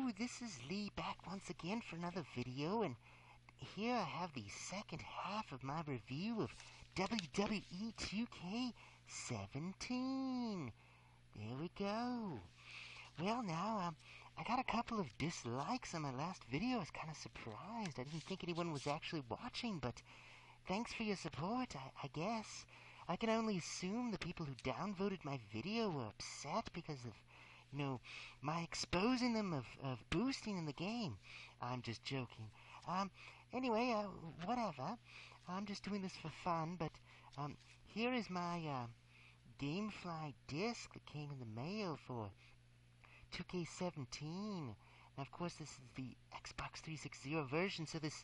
Hello, this is Lee back once again for another video, and here I have the second half of my review of WWE2k17. There we go. Well, now, I got a couple of dislikes on my last video. I was kind of surprised. I didn't think anyone was actually watching, but thanks for your support, I guess. I can only assume the people who downvoted my video were upset because of my exposing them of boosting in the game. I'm just joking. Anyway, whatever. I'm just doing this for fun, but, here is my, Gamefly disc that came in the mail for 2k17. Now, of course, this is the Xbox 360 version, so this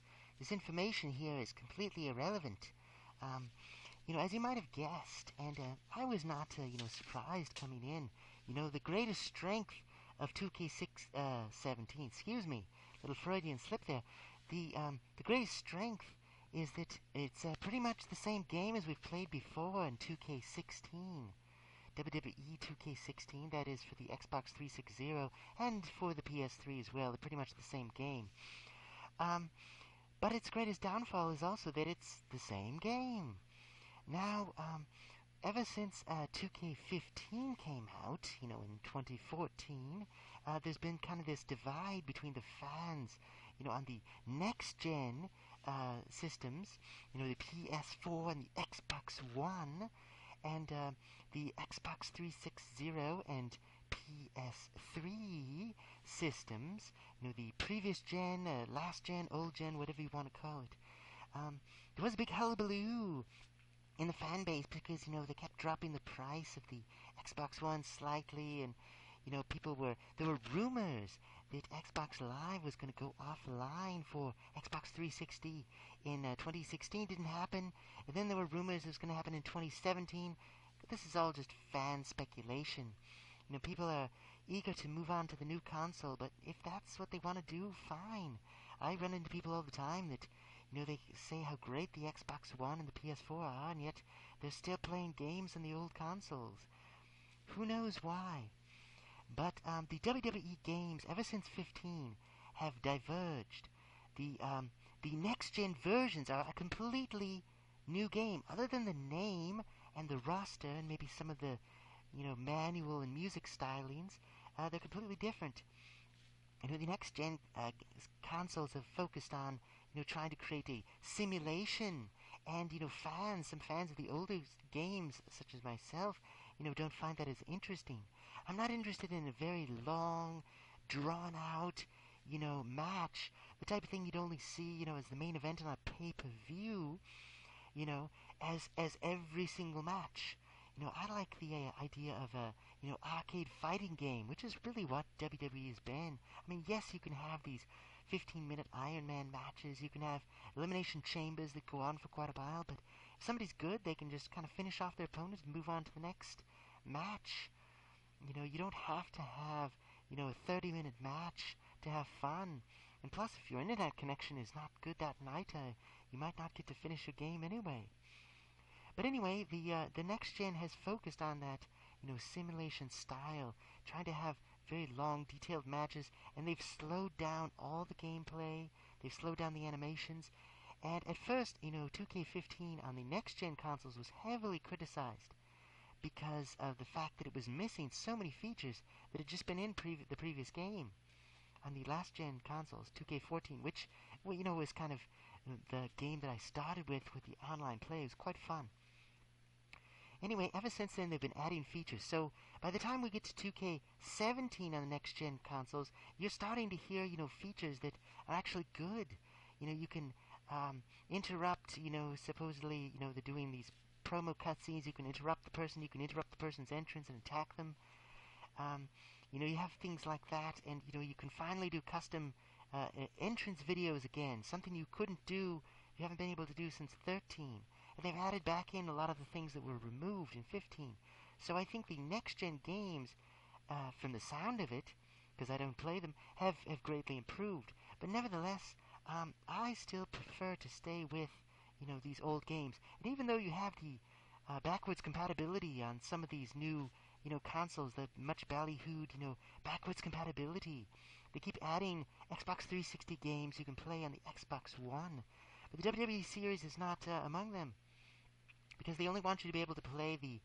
information here is completely irrelevant. As you might have guessed, and I was not, surprised coming in. The greatest strength of 2k17, excuse me, little Freudian slip there. The greatest strength is that it's pretty much the same game as we've played before in 2k16. WWE2k16, that is for the Xbox 360 and for the PS3 as well. They're pretty much the same game. But its greatest downfall is also that it's the same game. Now, ever since 2k15 came out, in 2014, there's been kind of this divide between the fans, on the next-gen systems, the PS4 and the Xbox One, and the Xbox 360 and PS3 systems, the previous gen, last gen, old gen, whatever you want to call it. There was a big hullabaloo in the fan base because, they kept dropping the price of the Xbox One slightly, and, there were rumors that Xbox Live was going to go offline for Xbox 360 in 2016. Didn't happen. And then there were rumors it was going to happen in 2017. But this is all just fan speculation. People are eager to move on to the new console, but if that's what they want to do, fine. I run into people all the time that, they say how great the Xbox One and the PS4 are, and yet they're still playing games on the old consoles. Who knows why? But the WWE games, ever since 15, have diverged. The next-gen versions are a completely new game. Other than the name and the roster and maybe some of the, manual and music stylings, they're completely different. The next-gen consoles have focused on, trying to create a simulation. And, some fans of the older games, such as myself, don't find that as interesting. I'm not interested in a very long, drawn-out, match. The type of thing you'd only see, as the main event on a pay-per-view, as every single match. I like the idea of a, arcade fighting game, which is really what WWE has been. I mean, yes, you can have these 15-minute Iron Man matches. You can have elimination chambers that go on for quite a while, but if somebody's good, they can just kind of finish off their opponent and move on to the next match. You don't have to have, a 30-minute match to have fun. And plus, if your internet connection is not good that night, you might not get to finish your game anyway. But anyway, the next gen has focused on that, simulation style, trying to have very long, detailed matches, and they've slowed down all the gameplay, they've slowed down the animations, and at first, 2K15 on the next gen consoles was heavily criticized because of the fact that it was missing so many features that had just been in the previous game. On the last gen consoles, 2K14, which, was kind of the game that I started with the online play. It was quite fun. Anyway, ever since then, they've been adding features. So, by the time we get to 2K17 on the next-gen consoles, you're starting to hear, features that are actually good. You can interrupt, supposedly, they're doing these promo cutscenes. You can interrupt the person. You can interrupt the person's entrance and attack them. You have things like that, and, you can finally do custom entrance videos again, something you couldn't do, you haven't been able to do since 13. And they've added back in a lot of the things that were removed in 15. So I think the next-gen games, from the sound of it, because I don't play them, have greatly improved. But nevertheless, I still prefer to stay with, these old games. And even though you have the backwards compatibility on some of these new, consoles, that much ballyhooed, backwards compatibility They keep adding Xbox 360 games you can play on the Xbox One. But the WWE series is not among them, because they only want you to be able to play the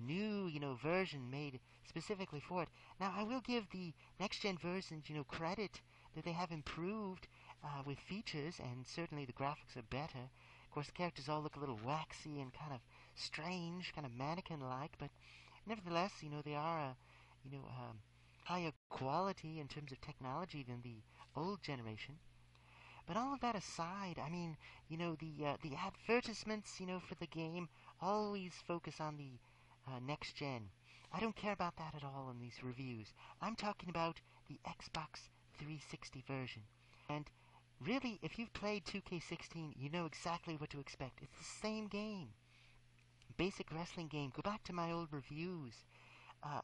new, version made specifically for it. Now, I will give the next-gen versions, credit that they have improved with features, and certainly the graphics are better. Of course, the characters all look a little waxy and kind of strange, kind of mannequin-like, but nevertheless, they are, higher quality in terms of technology than the old generation. But all of that aside, I mean, the advertisements, for the game always focus on the next gen. I don't care about that at all in these reviews. I'm talking about the Xbox 360 version. And really, if you've played 2K16, you know exactly what to expect. It's the same game. Basic wrestling game. Go back to my old reviews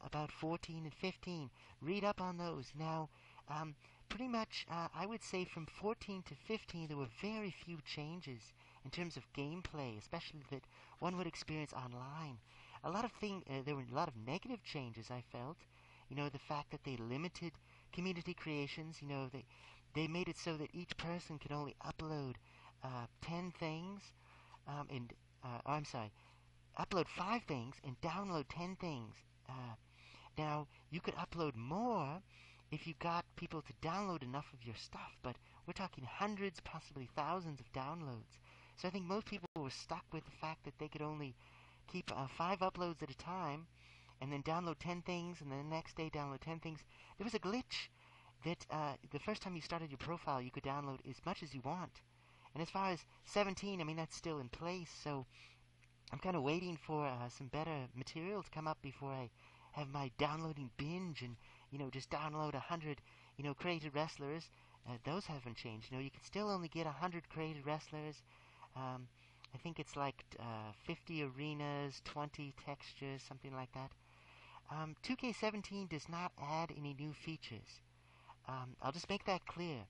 about 14 and 15. Read up on those. Now, pretty much, I would say from 14 to 15, there were very few changes in terms of gameplay, especially that one would experience online. There were a lot of negative changes, I felt. The fact that they limited community creations. They made it so that each person could only upload 10 things, I'm sorry, upload 5 things and download 10 things. Now, you could upload more if you got people to download enough of your stuff, but we're talking hundreds, possibly thousands of downloads. So I think most people were stuck with the fact that they could only keep 5 uploads at a time, and then download 10 things, and then the next day download 10 things. There was a glitch that the first time you started your profile, you could download as much as you want. And as far as 17, I mean, that's still in place, so I'm kind of waiting for some better material to come up before I have my downloading binge and, just download 100, created wrestlers. Those haven't changed. You can still only get 100 created wrestlers. I think it's like 50 arenas, 20 textures, something like that. 2K17 does not add any new features. I'll just make that clear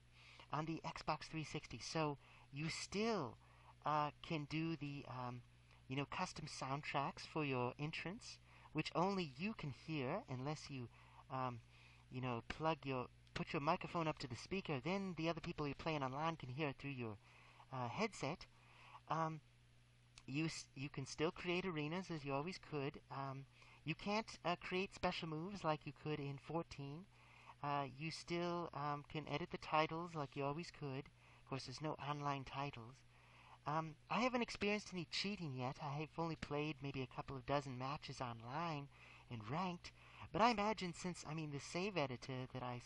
on the Xbox 360. So you still can do the custom soundtracks for your entrance, which only you can hear unless you put your microphone up to the speaker. Then the other people you're playing online can hear it through your headset. You can still create arenas as you always could. You can't create special moves like you could in 14. You still can edit the titles like you always could. Of course, there's no online titles. I haven't experienced any cheating yet. I have only played maybe a couple of dozen matches online and ranked. But I imagine since, the save editor that I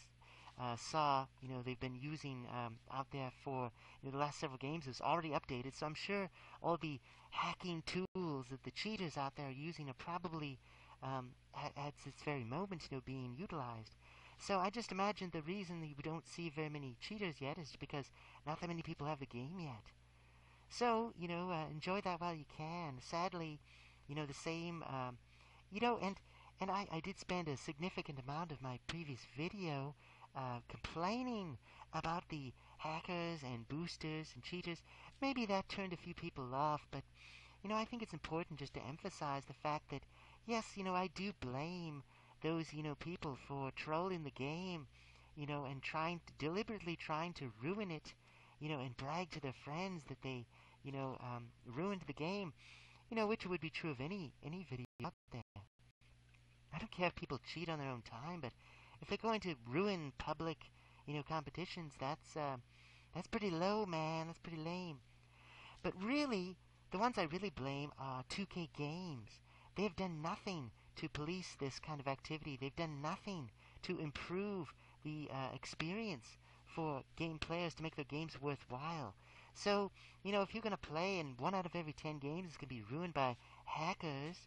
saw, they've been using out there for the last several games is already updated. So I'm sure all the hacking tools that the cheaters out there are using are probably at this very moment, being utilized. So I just imagine the reason that we don't see very many cheaters yet is because not that many people have the game yet. So, enjoy that while you can. Sadly, the same, and I did spend a significant amount of my previous video complaining about the hackers and boosters and cheaters. Maybe that turned a few people off, but, I think it's important just to emphasize the fact that, yes, I do blame those, people for trolling the game, and deliberately trying to ruin it, and brag to their friends that they, ruined the game, which would be true of any video out there. I don't care if people cheat on their own time, but if they're going to ruin public, competitions, that's pretty low, man. That's pretty lame. But really, the ones I really blame are 2K Games. They have done nothing to police this kind of activity. They've done nothing to improve the experience for game players to make their games worthwhile. So, if you're going to play and 1 out of every 10 games is going to be ruined by hackers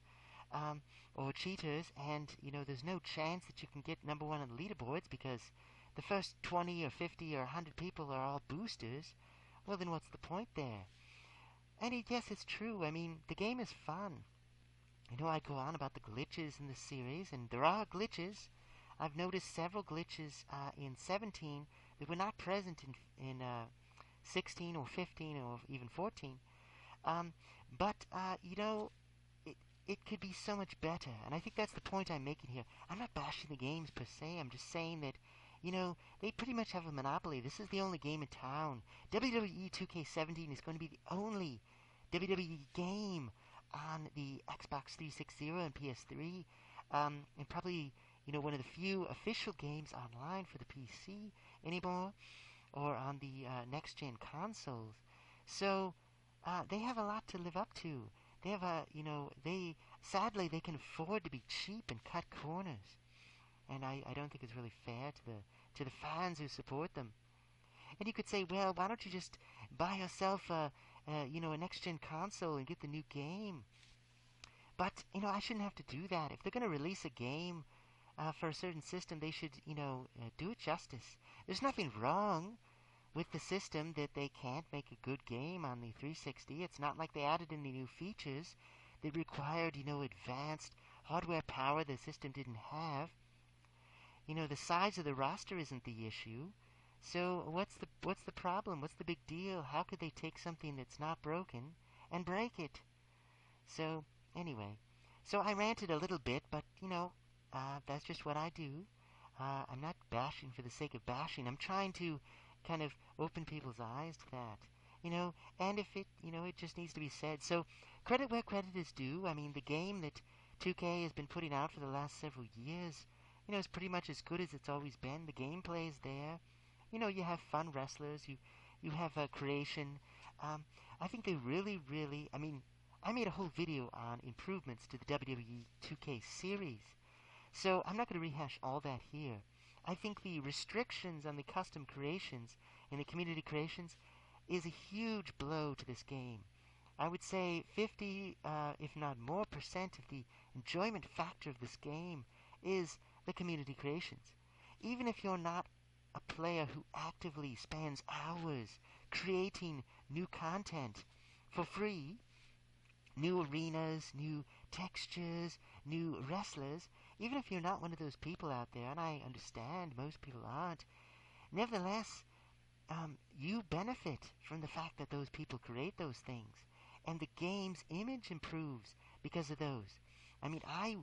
or cheaters, and, there's no chance that you can get number 1 on the leaderboards because the first 20 or 50 or 100 people are all boosters, well, then what's the point there? And yes, it's true. The game is fun. I go on about the glitches in the series, and there are glitches. I've noticed several glitches in 17 that were not present in 16 or 15 or even 14. But it could be so much better, and I think that's the point I'm making here. I'm not bashing the games per se. I'm just saying that, They pretty much have a monopoly. This is the only game in town. WWE 2k17 is going to be the only WWE game on the Xbox 360 and PS3, and probably, one of the few official games online for the PC anymore, or on the next-gen consoles. So, they have a lot to live up to. They have sadly, they can afford to be cheap and cut corners. And I don't think it's really fair to the fans who support them. And you could say, well, why don't you just buy yourself a next-gen console and get the new game? But, I shouldn't have to do that. If they're going to release a game for a certain system, they should, do it justice. There's nothing wrong with the system that they can't make a good game on the 360. It's not like they added any new features that required, advanced hardware power the system didn't have. The size of the roster isn't the issue. So what's the problem? What's the big deal? How could they take something that's not broken and break it? So anyway, so I ranted a little bit, but that's just what I do. I'm not bashing for the sake of bashing. I'm trying to kind of open people's eyes to that. And if it just needs to be said. So credit where credit is due. I mean, the game that 2K has been putting out for the last several years, is pretty much as good as it's always been. The gameplay is there. You have fun wrestlers. You have creation. I think they really, really. I mean, I made a whole video on improvements to the WWE 2K series, so I'm not going to rehash all that here. I think the restrictions on the custom creations and the community creations is a huge blow to this game. I would say 50, if not more, percent of the enjoyment factor of this game is the community creations. Even if you're not a player who actively spends hours creating new content for free, new arenas, new textures, new wrestlers, even if you're not one of those people out there, and I understand most people aren't, nevertheless, you benefit from the fact that those people create those things, and the game's image improves because of those. I mean, I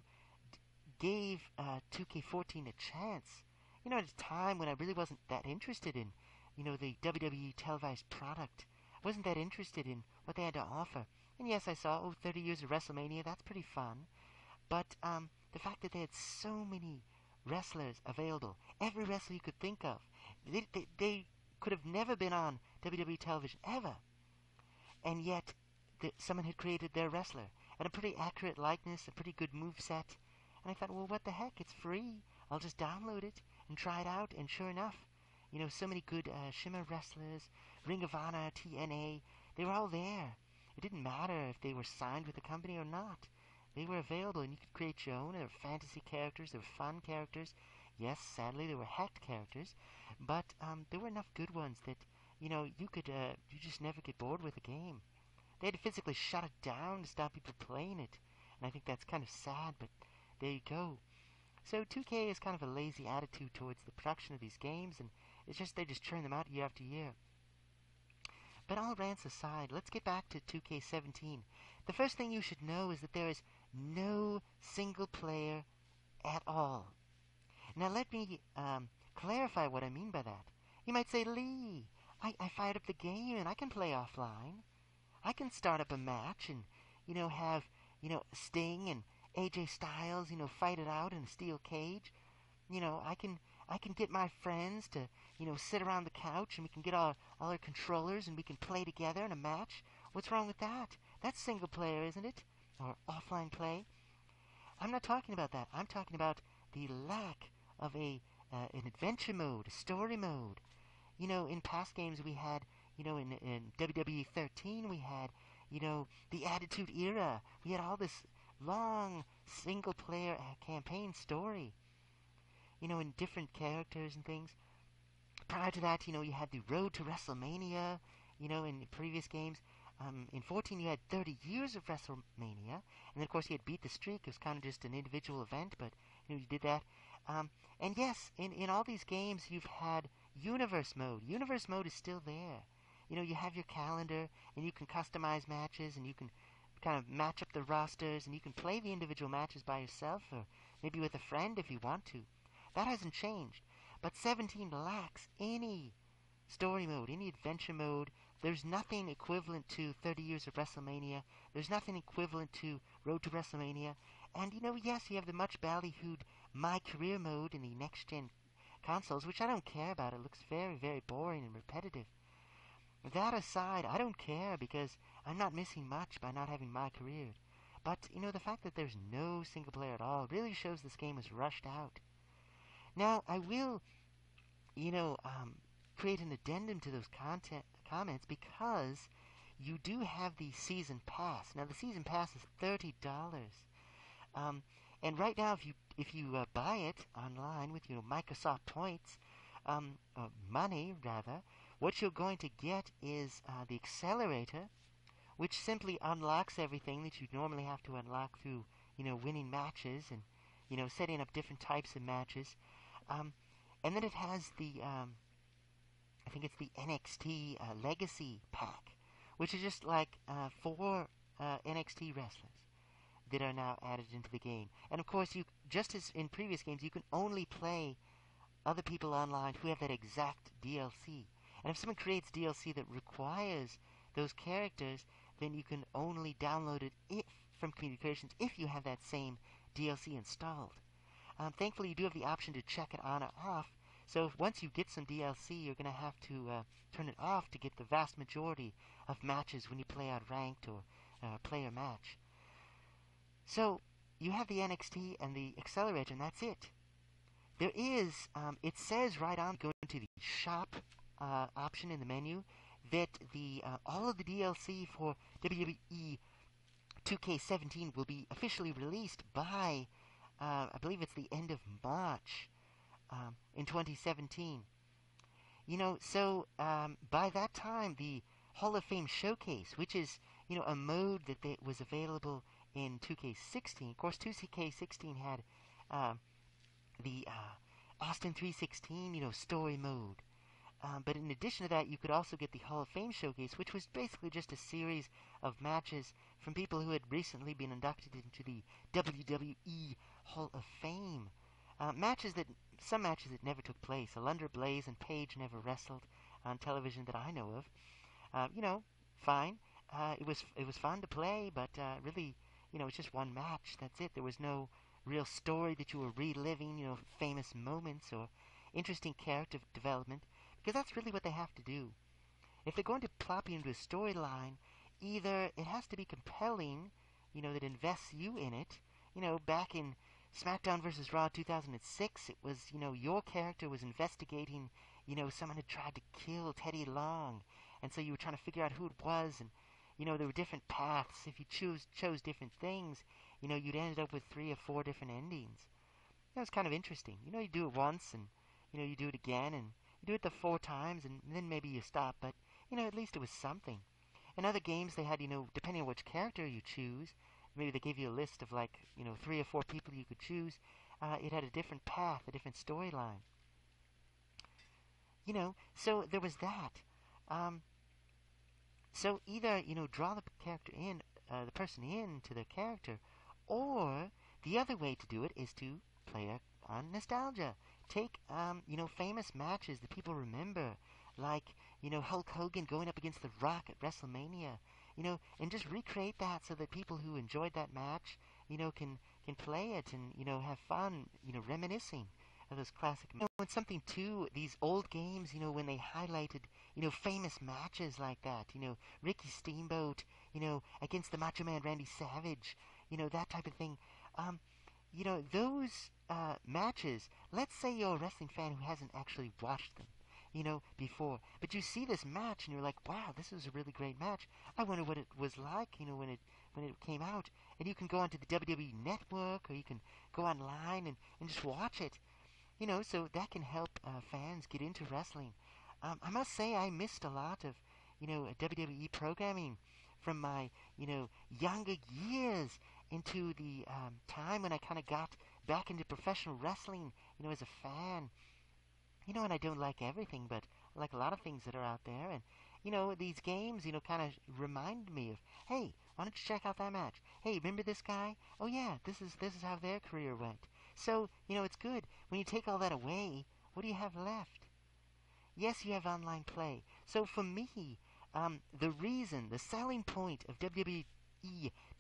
gave 2K14 a chance, at a time when I really wasn't that interested in, the WWE televised product. I wasn't that interested in what they had to offer. And yes, I saw, 30 years of WrestleMania, that's pretty fun. But the fact that they had so many wrestlers available, every wrestler you could think of, they could have never been on WWE television, ever. And yet, someone had created their wrestler, and a pretty accurate likeness, a pretty good moveset. And I thought, well, what the heck, it's free. I'll just download it and try it out. And sure enough, so many good Shimmer wrestlers, Ring of Honor, TNA, they were all there. It didn't matter if they were signed with the company or not. They were available, and you could create your own. There were fantasy characters, there were fun characters. Yes, sadly, there were hacked characters, but there were enough good ones that, you could, you just never get bored with the game. They had to physically shut it down to stop people playing it, and I think that's kind of sad, but there you go. So 2K is kind of a lazy attitude towards the production of these games, and it's just they just churn them out year after year. But all rants aside, let's get back to 2K17. The first thing you should know is that there is no single player at all. Now let me clarify what I mean by that. You might say, Lee, I fired up the game and I can play offline. I can start up a match and, have, Sting and AJ Styles, fight it out in a steel cage. I can get my friends to, sit around the couch and we can get all our controllers and we can play together in a match. What's wrong with that? That's single player, isn't it? Or offline play. I'm not talking about that. I'm talking about the lack of an adventure mode, a story mode. In past games we had, in WWE13 we had, the Attitude Era. We had all this long single-player campaign story, in different characters and things. Prior to that, you had the Road to WrestleMania, in previous games. In 14, you had 30 years of WrestleMania, and then, of course, you had Beat the Streak. It was kind of just an individual event, but, you did that. And yes, in all these games, you've had Universe Mode. Universe Mode is still there. You have your calendar, and you can customize matches, and you can kind of match up the rosters, and you can play the individual matches by yourself, or maybe with a friend if you want to. That hasn't changed. But 17 lacks any story mode, any adventure mode. There's nothing equivalent to 30 Years of WrestleMania. There's nothing equivalent to Road to WrestleMania. And, yes, you have the much ballyhooed My Career mode in the next-gen consoles, which I don't care about. It looks very, very boring and repetitive. That aside, I don't care because I'm not missing much by not having My Career. But, the fact that there's no single player at all really shows this game was rushed out. Now, I will, create an addendum to those comments because you do have the season pass. Now, the season pass is $30. And right now, if you buy it online with Microsoft points, money rather, what you're going to get is the accelerator, which simply unlocks everything that you normally have to unlock through winning matches and setting up different types of matches. And then it has the I think it's the NXT Legacy Pack, which is just like 4 NXT wrestlers that are now added into the game. And of course, you just as in previous games, you can only play other people online who have that exact DLC. And if someone creates DLC that requires those characters, then you can only download it from Communications if you have that same DLC installed. Thankfully, you do have the option to check it on or off. So once you get some DLC, you're going to have to turn it off to get the vast majority of matches when you play out ranked or player match. So you have the NXT and the accelerator, and that's it. There is, it says right on, go into the shop option in the menu, that the all of the DLC for WWE 2k17 will be officially released by, I believe it's the end of March in 2017. By that time, the Hall of Fame Showcase, which is, a mode that was available in 2K16. Of course, 2K16 had the Austin 316, story mode. But in addition to that, you could also get the Hall of Fame Showcase, which was basically just a series of matches from people who had recently been inducted into the WWE Hall of Fame. Some matches that never took place. Alundra Blaze and Paige never wrestled on television that I know of. Fine. It was fun to play, but really, it's just one match. That's it. There was no real story that you were reliving, famous moments or interesting character development, because that's really what they have to do. If they're going to plop you into a storyline, either it has to be compelling, that invests you in it. Back in SmackDown vs. Raw 2006, it was, your character was investigating, someone had tried to kill Teddy Long, and so you were trying to figure out who it was, and, there were different paths. If you chose different things, you'd ended up with 3 or 4 different endings. That was kind of interesting. You do it once, and, you do it again, and you do it the 4 times, and then maybe you stop, but, at least it was something. In other games, they had, depending on which character you choose, maybe they gave you a list of, 3 or 4 people you could choose, it had a different path, a different storyline. So there was that. So either, draw the character in, the person into the character, or the other way to do it is to play on nostalgia. Take, famous matches that people remember, like, Hulk Hogan going up against The Rock at WrestleMania, and just recreate that so that people who enjoyed that match, can play it and, have fun, reminiscing of those classic matches. And something too, these old games, when they highlighted, famous matches like that, Ricky Steamboat, against the Macho Man Randy Savage, that type of thing. Those matches, let's say you're a wrestling fan who hasn't actually watched them, before, but you see this match and you're like, wow, this is a really great match. I wonder what it was like, when it came out. And you can go onto the WWE Network, or you can go online and just watch it. So that can help fans get into wrestling. I must say I missed a lot of, WWE programming from my, younger years into the time when I kind of got back into professional wrestling, as a fan. And I don't like everything, but I like a lot of things that are out there. And, these games, kind of remind me of, hey, why don't you check out that match? Hey, remember this guy? Oh, yeah, this is how their career went. So, it's good. When you take all that away, What do you have left? Yes, you have online play. So for me, the selling point of WWE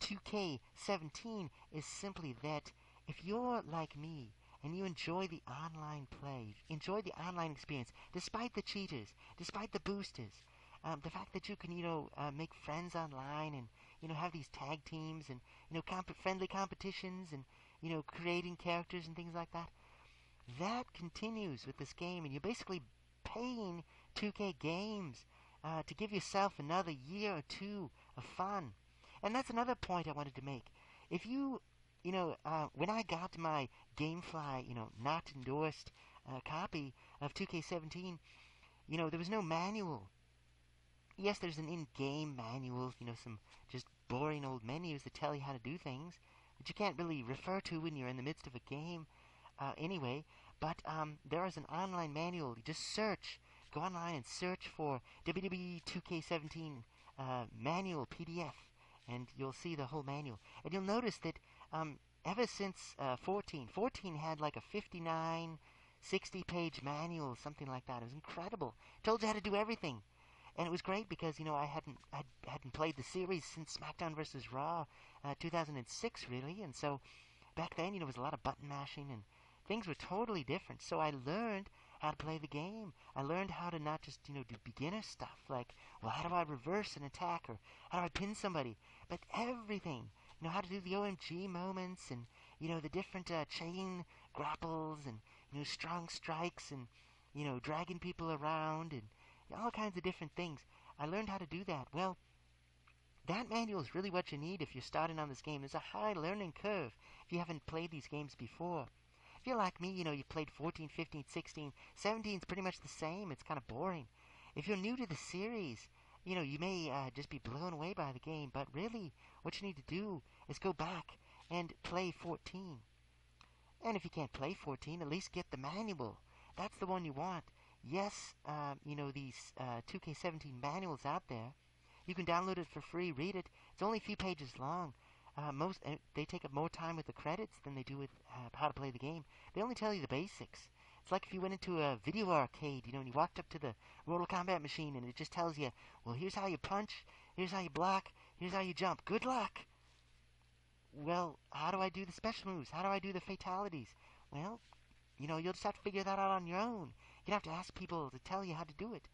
2k17 is simply that if you're like me and you enjoy the online play, enjoy the online experience, despite the cheaters, despite the boosters, the fact that you can, make friends online and, have these tag teams and, friendly competitions and, creating characters and things like that, that continues with this game, and you're basically paying 2K Games to give yourself another year or two of fun. And that's another point I wanted to make. If when I got my GameFly, not endorsed copy of 2K17, there was no manual. Yes, there's an in-game manual, some just boring old menus that tell you how to do things, but you can't really refer to when you're in the midst of a game anyway. But there is an online manual. You just go online and search for WWE2k17 manual PDF, and you'll see the whole manual. And you'll notice that ever since 14 had like a 59, 60-page manual, something like that. It was incredible. Told you how to do everything. And it was great because I hadn't played the series since SmackDown vs. Raw 2006 really, and so back then it was a lot of button mashing and things were totally different. So I learned how to play the game. I learned how to not just do beginner stuff like, well, how do I reverse an attack or how do I pin somebody, but everything. How to do the OMG moments and the different chain grapples and strong strikes and dragging people around and all kinds of different things. I learned how to do that. Well, that manual is really what you need if you're starting on this game. There's a high learning curve if you haven't played these games before. If you're like me, you've played 14, 15, 16, 17 is pretty much the same. It's kind of boring. If you're new to the series, you may just be blown away by the game, but really what you need to do is go back and play 14. And if you can't play 14, at least get the manual. That's the one you want. Yes, these 2K17 manuals out there. You can download it for free, read it. It's only a few pages long. They take up more time with the credits than they do with how to play the game. They only tell you the basics. It's like if you went into a video arcade, and you walked up to the Mortal Kombat machine, and it just tells you, well, here's how you punch, here's how you block, here's how you jump. Good luck! Well, how do I do the special moves? How do I do the fatalities? Well, you'll just have to figure that out on your own. You'd have to ask people to tell you how to do it.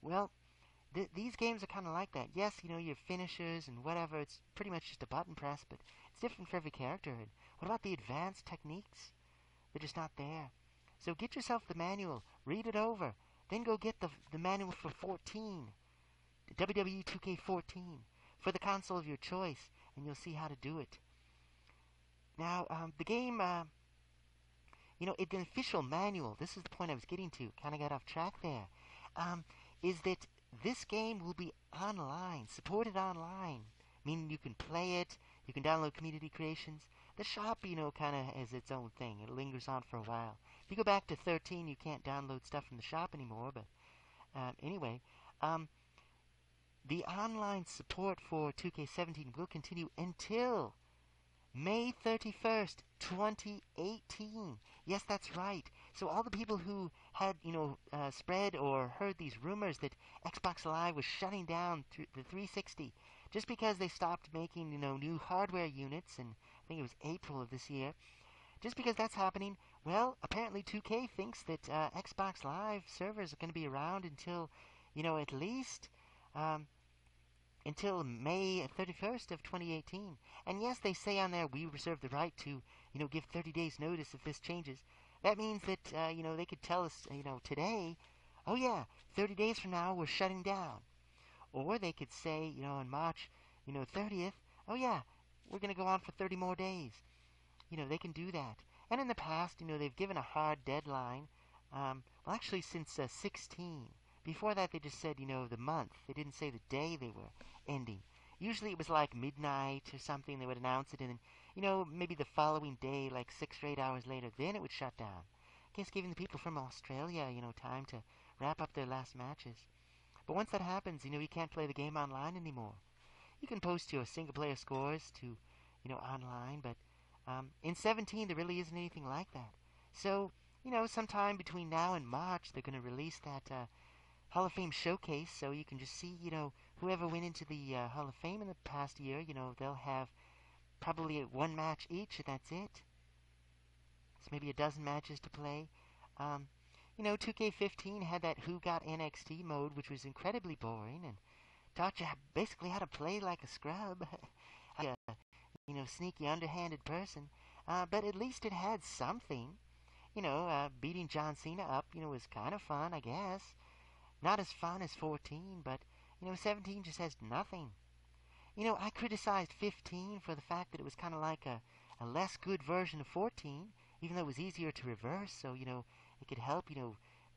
Well, these games are kind of like that. Yes, your finishers and whatever, it's pretty much just a button press, but it's different for every character. And what about the advanced techniques? They're just not there. So get yourself the manual, read it over, then go get the manual for 14, WWE 2K14, for the console of your choice, and you'll see how to do it. Now, the game, the official manual, this is the point I was getting to, kind of got off track there, is that this game will be online, supported online, meaning you can play it, you can download community creations. The shop, kind of has its own thing. It lingers on for a while. If you go back to 13, you can't download stuff from the shop anymore, but anyway, the online support for 2K17 will continue until May 31st, 2018. Yes, that's right. So all the people who had, spread or heard these rumors that Xbox Live was shutting down the 360 just because they stopped making, new hardware units, and I think it was April of this year, just because that's happening, well, apparently 2K thinks that Xbox Live servers are going to be around until, at least until May 31st of 2018. And yes, they say on there, we reserve the right to, give 30 days notice if this changes. That means that, they could tell us, today, oh yeah, 30 days from now, we're shutting down. Or they could say, on March, 30th, oh yeah, we're going to go on for 30 more days. They can do that. And in the past, they've given a hard deadline. Well, actually, since 16. Before that, they just said, the month. They didn't say the day they were ending. Usually it was like midnight or something. They would announce it, and then, maybe the following day, like 6 or 8 hours later, then it would shut down. I guess giving the people from Australia, time to wrap up their last matches. But once that happens, you can't play the game online anymore. You can post your single-player scores to, online, but in 17 there really isn't anything like that. So sometime between now and March, they're going to release that Hall of Fame showcase, so you can just see, whoever went into the Hall of Fame in the past year, they'll have probably one match each, and that's it. It's maybe a dozen matches to play. Um, 2K15 had that Who Got NXT mode, which was incredibly boring and taught you basically how to play like a scrub, sneaky, underhanded person. But at least it had something. Beating John Cena up, was kind of fun, I guess. Not as fun as 14, but, 17 just has nothing. I criticized 15 for the fact that it was kind of like a less good version of 14, even though it was easier to reverse, so, it could help,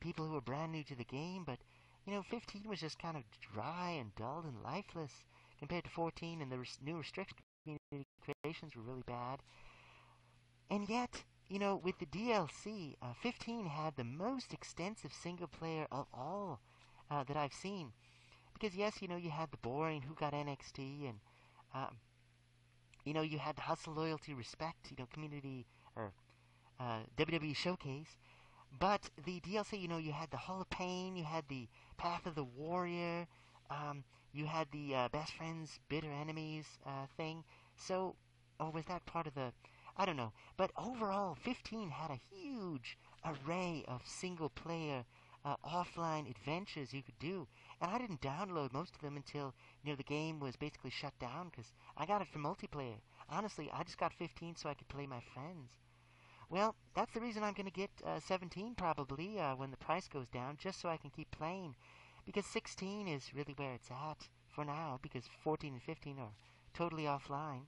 people who were brand new to the game, but, 15 was just kind of dry and dull and lifeless compared to 14, and the new restriction community creations were really bad. And yet, with the DLC, 15 had the most extensive single player of all that I've seen. Because, yes, you had the boring Who Got NXT, and, you had the Hustle, Loyalty, Respect, community, or WWE Showcase. But the DLC, you had the Hall of Pain, you had the Path of the Warrior, you had the Best Friends, Bitter Enemies thing. So, or was that part of the... I don't know. But overall, 15 had a huge array of single-player offline adventures you could do. And I didn't download most of them until, the game was basically shut down, because I got it for multiplayer. Honestly, I just got 15 so I could play my friends. Well, that's the reason I'm going to get 17 probably when the price goes down, just so I can keep playing. Because 16 is really where it's at for now, because 14 and 15 are totally offline.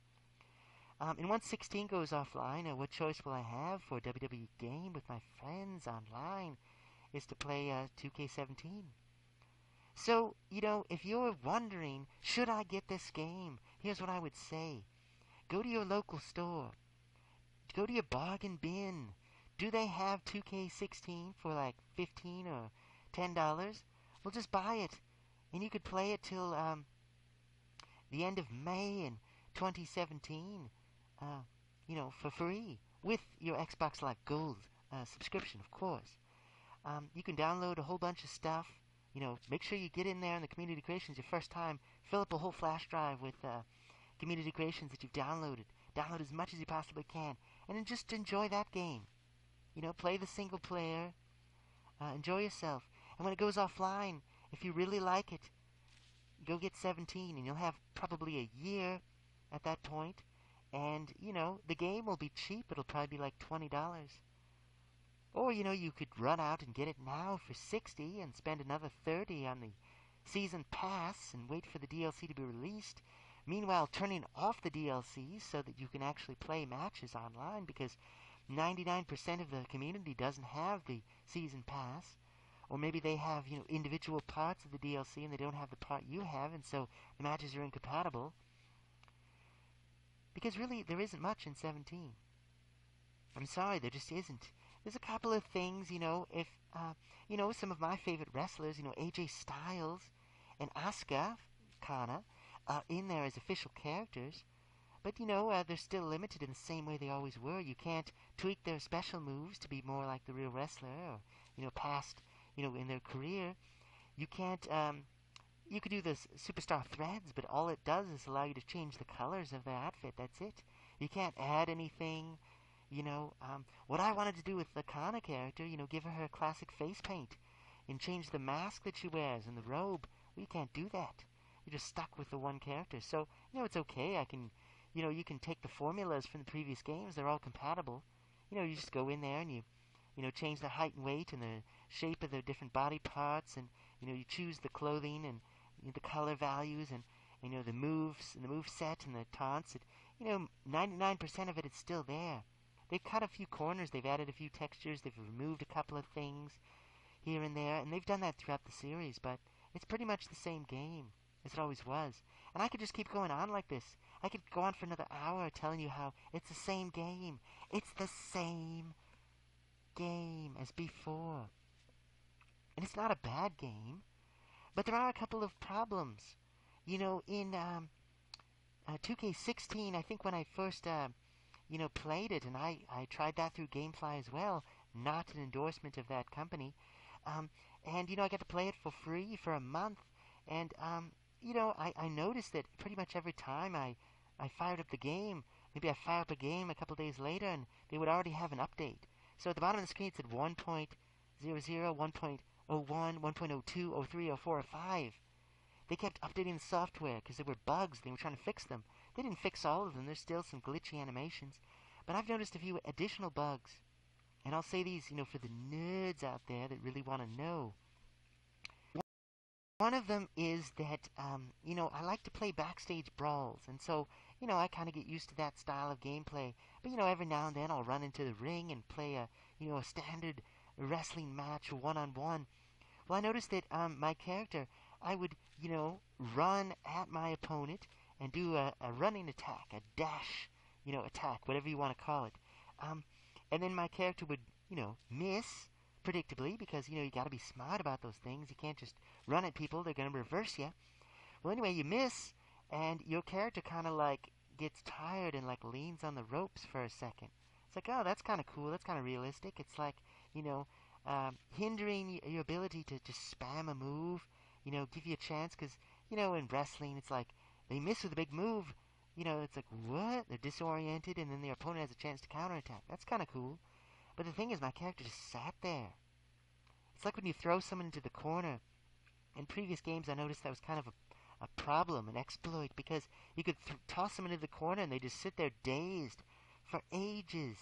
And once 16 goes offline, what choice will I have for a WWE game with my friends online is to play 2K17. So, if you're wondering, should I get this game? Here's what I would say. Go to your local store. Go to your bargain bin. Do they have 2K16 for like 15 or $10? Well, just buy it. And you could play it till the end of May in 2017, for free. With your Xbox Live Gold subscription, of course. You can download a whole bunch of stuff. Make sure you get in there in the community creations your first time. Fill up a whole flash drive with community creations that you've downloaded. Download as much as you possibly can. And then just enjoy that game. Play the single player. Enjoy yourself. And when it goes offline, if you really like it, go get 17. And you'll have probably a year at that point. And, the game will be cheap. It'll probably be like $20. Or, you could run out and get it now for 60 and spend another 30 on the season pass and wait for the DLC to be released. Meanwhile, turning off the DLC so that you can actually play matches online, because 99% of the community doesn't have the season pass. Or maybe they have, individual parts of the DLC and they don't have the part you have, and so the matches are incompatible. Because really, there isn't much in 17. I'm sorry, there just isn't. There's a couple of things, if, some of my favorite wrestlers, AJ Styles and Asuka Kana are in there as official characters. But, they're still limited in the same way they always were. You can't tweak their special moves to be more like the real wrestler or, past, in their career. You can't, you could do the superstar threads, but all it does is allow you to change the colors of their outfit. That's it. You can't add anything. What I wanted to do with the Kana character, give her classic face paint and change the mask that she wears and the robe. Well, you can't do that. You're just stuck with the one character. So, it's okay. I can, you can take the formulas from the previous games. They're all compatible. You just go in there and you change the height and weight and the shape of the different body parts, and, you choose the clothing and the color values and, the moves and the move set and the taunts. 99% of it is still there. They've cut a few corners, they've added a few textures, they've removed a couple of things here and there, and they've done that throughout the series, but it's pretty much the same game as it always was. And I could just keep going on like this. I could go on for another hour telling you how it's the same game. It's the same game as before. And it's not a bad game, but there are a couple of problems. In 2K16, I think when I first played it, and I tried that through GameFly as well, not an endorsement of that company. Um, and, I got to play it for free for a month. And, I noticed that pretty much every time I fired up the game, maybe I fire up a game a couple days later, and they would already have an update. So at the bottom of the screen, it said 1.00, 1.01, 1.02, 03, 04, or 5. They kept updating the software because there were bugs. They were trying to fix them. They didn't fix all of them. There's still some glitchy animations. But I've noticed a few additional bugs. And I'll say these, for the nerds out there that really want to know. One of them is that, I like to play backstage brawls. And so, I kind of get used to that style of gameplay. But, every now and then I'll run into the ring and play a standard wrestling match one-on-one. Well, I noticed that my character, I would, run at my opponent and do a running attack, a dash, attack, whatever you want to call it. And then my character would, miss, predictably, because, you got to be smart about those things. You can't just run at people. They're going to reverse you. Well, anyway, you miss, and your character kind of, gets tired and, leans on the ropes for a second. It's like, oh, that's kind of cool. That's kind of realistic. It's like, hindering your ability to just spam a move, give you a chance, because, in wrestling, it's like, they miss with a big move, it's like, what? They're disoriented, and then their opponent has a chance to counterattack. That's kind of cool. But the thing is, my character just sat there. It's like when you throw someone into the corner. In previous games, I noticed that was kind of a problem, an exploit, because you could toss them into the corner, and they just sit there dazed for ages.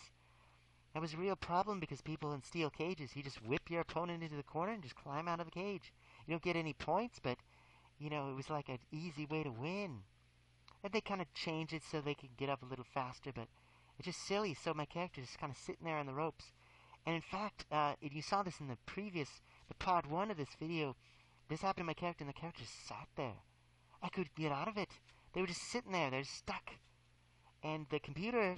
That was a real problem because people in steel cages, you just whip your opponent into the corner and just climb out of the cage. You don't get any points, but, it was like an easy way to win. And they kind of changed it so they could get up a little faster, but it's just silly. So my character is kind of sitting there on the ropes. And in fact, you saw this in the part 1 of this video. This happened to my character, and the character just sat there. I couldn't get out of it. They were just sitting there. They're stuck. And the computer,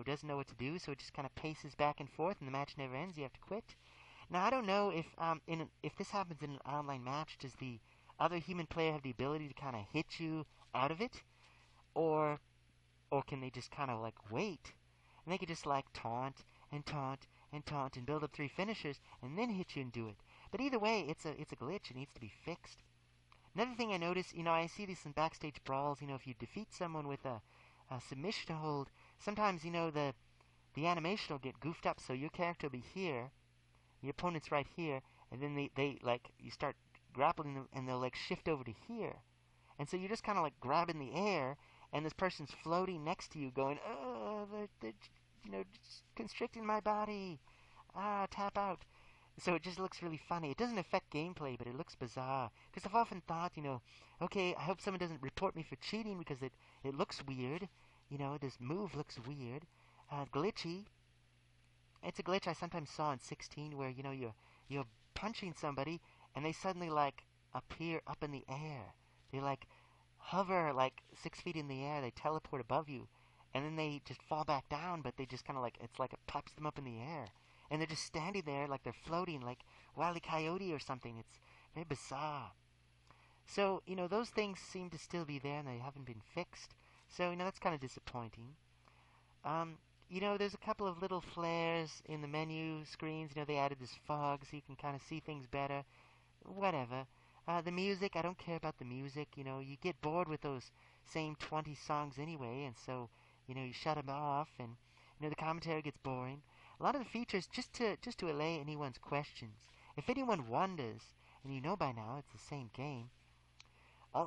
doesn't know what to do, so it just kind of paces back and forth, and the match never ends. You have to quit. Now, I don't know if this happens in an online match, does the other human player have the ability to kind of hit you out of it? Or can they just kind of, wait? And they could just, taunt and taunt and taunt and build up 3 finishers and then hit you and do it. But either way, it's a glitch. It needs to be fixed. Another thing I notice, I see this in backstage brawls, if you defeat someone with a submission hold, sometimes, the animation will get goofed up, so your character will be here, your opponent's right here, and then they you start grappling them, and they'll, shift over to here. And so you're just kind of, grabbing the air, and this person's floating next to you going, oh, they're just constricting my body. Tap out. So it just looks really funny. It doesn't affect gameplay, but it looks bizarre. Because I've often thought, okay, I hope someone doesn't report me for cheating because it looks weird. This move looks weird. Glitchy. It's a glitch I sometimes saw in 16 where, you're punching somebody and they suddenly, appear up in the air. They, hover, 6 feet in the air. They teleport above you. And then they just fall back down, but they just kind of, it's like it pops them up in the air. And they're just standing there like they're floating, like Wile E. Coyote or something. It's very bizarre. So, those things seem to still be there and they haven't been fixed. So, that's kind of disappointing. There's a couple of little flares in the menu screens. They added this fog so you can kind of see things better. Whatever. The music, I don't care about the music. You get bored with those same 20 songs anyway, and so, you shut them off, and, the commentary gets boring. A lot of the features, just to allay anyone's questions. If anyone wonders, and by now it's the same game,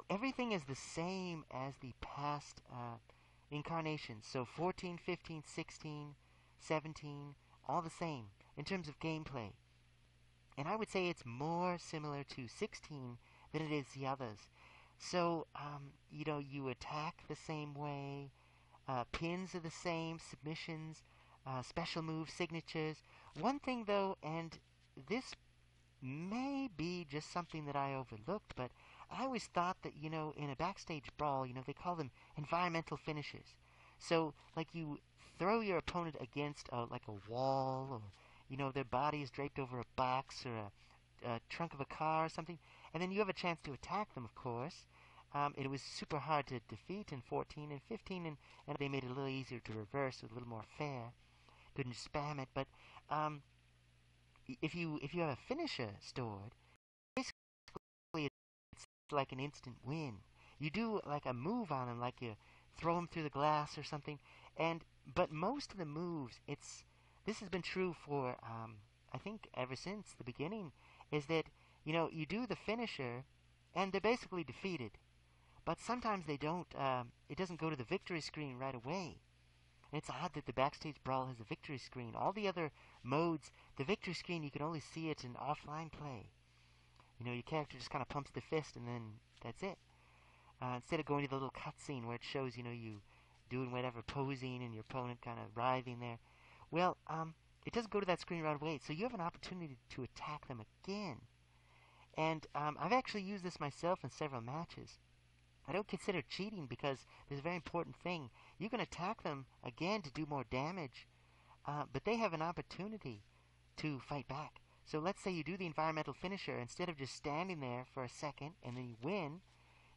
everything is the same as the past incarnations. So 14, 15, 16, 17, all the same in terms of gameplay. And I would say it's more similar to 16 than it is the others. So, you attack the same way, pins are the same, submissions, special move signatures. One thing, though, and this may be just something that I overlooked, but I always thought that, in a backstage brawl, they call them environmental finishes. So, you throw your opponent against, a wall, or, their body is draped over a box or a trunk of a car or something, and then you have a chance to attack them, of course. It was super hard to defeat in 14 and 15, and they made it a little easier to reverse, a little more fair. Couldn't spam it, but if you have a finisher stored, basically it's like an instant win. You do like a move on him, like you throw him through the glass or something, and but most of the moves, this has been true for I think ever since the beginning, is that you do the finisher, and they're basically defeated. But sometimes they don't. It doesn't go to the victory screen right away. And it's odd that the Backstage Brawl has a victory screen. All the other modes, the victory screen, you can only see it in offline play. Your character just kind of pumps the fist, and then that's it. Instead of going to the little cutscene where it shows, you doing whatever, posing, and your opponent kind of writhing there. Well, it doesn't go to that screen right away, so you have an opportunity to attack them again. And I've actually used this myself in several matches. I don't consider cheating because there's a very important thing. You can attack them again to do more damage, but they have an opportunity to fight back. So let's say you do the environmental finisher. Instead of just standing there for a second and then you win,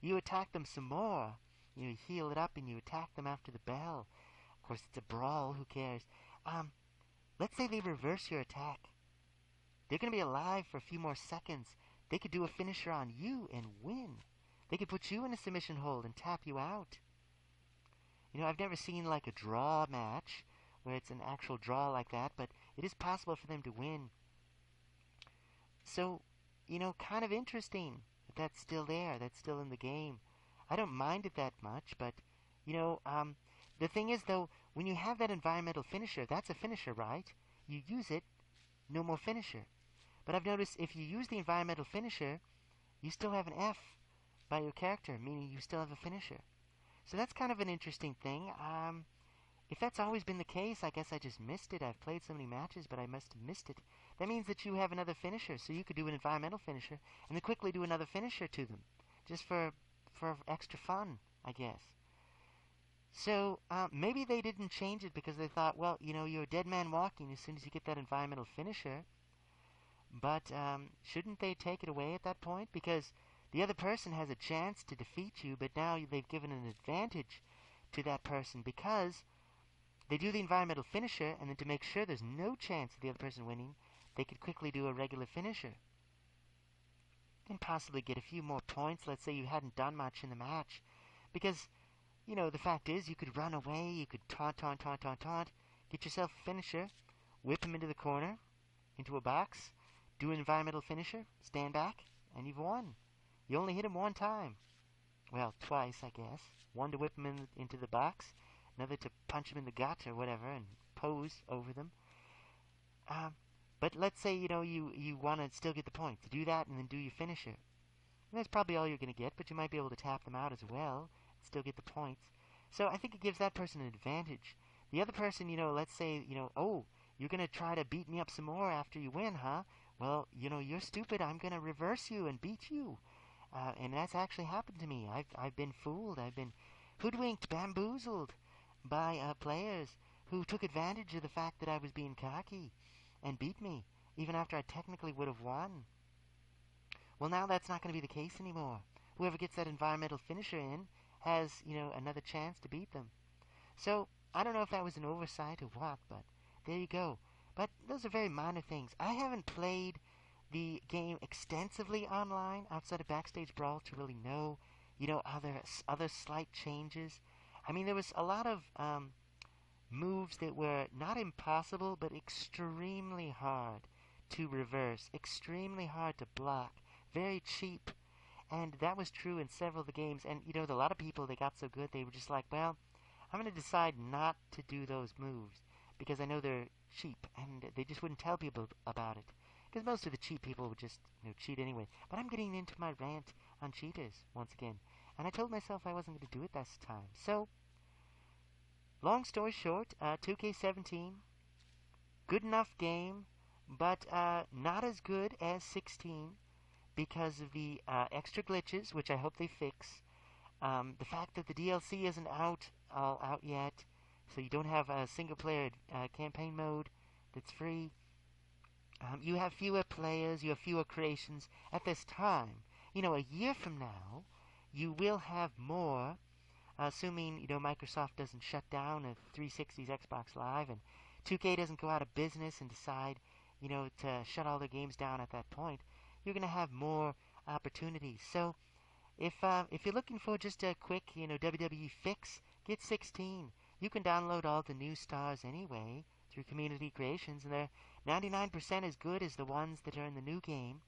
you attack them some more. You heal it up and you attack them after the bell. Of course, it's a brawl. Who cares? Let's say they reverse your attack. They're going to be alive for a few more seconds. They could do a finisher on you and win. They could put you in a submission hold and tap you out. I've never seen like a draw match where it's an actual draw like that, but it is possible for them to win. So, kind of interesting that that's still there, that's still in the game. I don't mind it that much, but, the thing is, though, when you have that environmental finisher, that's a finisher, right? You use it, no more finisher. But I've noticed if you use the environmental finisher, you still have an F by your character, meaning you still have a finisher. So that's kind of an interesting thing. If that's always been the case, I guess I just missed it. I've played so many matches, but I must have missed it. That means that you have another finisher, so you could do an environmental finisher and then quickly do another finisher to them, just for extra fun, I guess. So maybe they didn't change it because they thought, well, you're a dead man walking as soon as you get that environmental finisher. But shouldn't they take it away at that point? Because the other person has a chance to defeat you, but now they've given an advantage to that person because they do the environmental finisher, and then to make sure there's no chance of the other person winning, they could quickly do a regular finisher. And possibly get a few more points. Let's say you hadn't done much in the match. Because, the fact is, you could run away, you could taunt, get yourself a finisher, whip him into the corner, into a box, do an environmental finisher, stand back, and you've won. You only hit him one time. Well, twice, I guess. One to whip him into the box, another to punch him in the gut or whatever and pose over them. But let's say, you want to still get the points. Do that and then do your finisher. And that's probably all you're going to get, but you might be able to tap them out as well and still get the points. So I think it gives that person an advantage. The other person, let's say, oh, you're going to try to beat me up some more after you win, huh? Well, you're stupid. I'm going to reverse you and beat you. And that's actually happened to me. I've been fooled. I've been hoodwinked, bamboozled by players who took advantage of the fact that I was being cocky and beat me, even after I technically would have won. Well, now that's not going to be the case anymore. Whoever gets that environmental finisher in has, another chance to beat them. So, I don't know if that was an oversight or what, but there you go. But those are very minor things. I haven't played the game extensively online outside of Backstage Brawl to really know, other slight changes. I mean, there was a lot of moves that were not impossible, but extremely hard to reverse, extremely hard to block, very cheap. And that was true in several of the games. And, a lot of people, they got so good, they were just like, well, I'm going to decide not to do those moves because I know they're cheap, and they just wouldn't tell people about it. Because most of the cheap people would just, cheat anyway. But I'm getting into my rant on cheaters once again. And I told myself I wasn't going to do it this time. So, long story short, 2K17, good enough game, but not as good as 16 because of the extra glitches, which I hope they fix. The fact that the DLC isn't all out yet, so you don't have a single-player campaign mode that's free. You have fewer players, you have fewer creations at this time. A year from now, you will have more, assuming, Microsoft doesn't shut down 360's Xbox Live and 2K doesn't go out of business and decide, to shut all their games down at that point, you're going to have more opportunities. So if you're looking for just a quick, WWE fix, get 16. You can download all the new stars anyway through community creations, and they're 99% as good as the ones that are in the new game.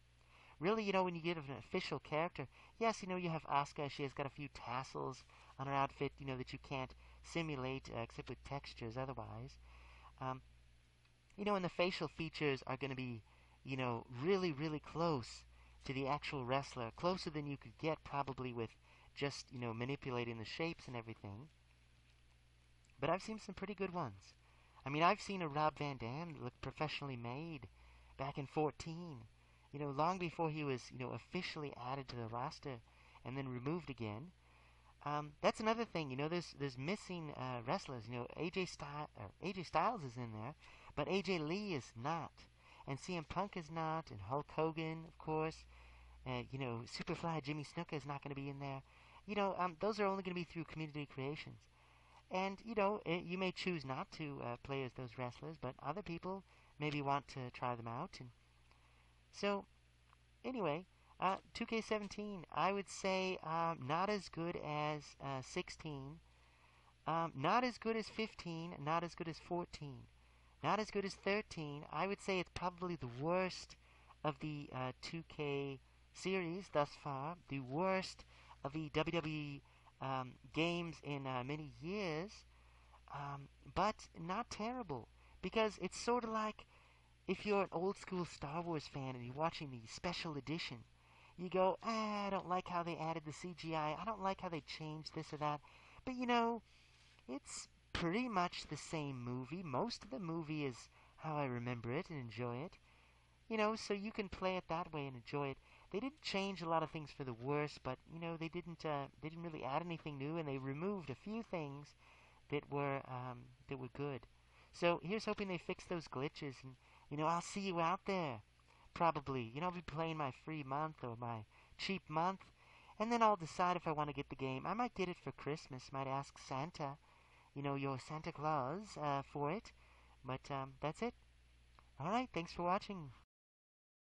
Really, when you get an official character, yes, you have Asuka. She has got a few tassels on her outfit, that you can't simulate except with textures otherwise. Um, and the facial features are going to be, really, really close to the actual wrestler, closer than you could get probably with just, manipulating the shapes and everything. But I've seen some pretty good ones. I mean, I've seen a Rob Van Dam look professionally made back in 14, long before he was, officially added to the roster and then removed again. That's another thing, there's missing wrestlers. AJ Styles is in there, but AJ Lee is not, and CM Punk is not, and Hulk Hogan, of course. Superfly Jimmy Snuka is not going to be in there. Those are only going to be through community creations. And, you may choose not to play as those wrestlers, but other people maybe want to try them out. And so, anyway, 2K17, I would say not as good as 16, not as good as 15, not as good as 14, not as good as 13. I would say it's probably the worst of the 2K series thus far, the worst of the WWE games in many years, but not terrible, because it's sort of like if you're an old school Star Wars fan and you're watching the special edition, you go, I don't like how they added the CGI, I don't like how they changed this or that, but it's pretty much the same movie. Most of the movie is how I remember it and enjoy it. So you can play it that way and enjoy it. They didn't change a lot of things for the worse, but they didn't really add anything new, and they removed a few things that were good. So here's hoping they fix those glitches, and I'll see you out there. Probably, I'll be playing my free month or my cheap month, and then I'll decide if I want to get the game. I might get it for Christmas. Might ask Santa, your Santa Claus, for it. But that's it. All right, thanks for watching.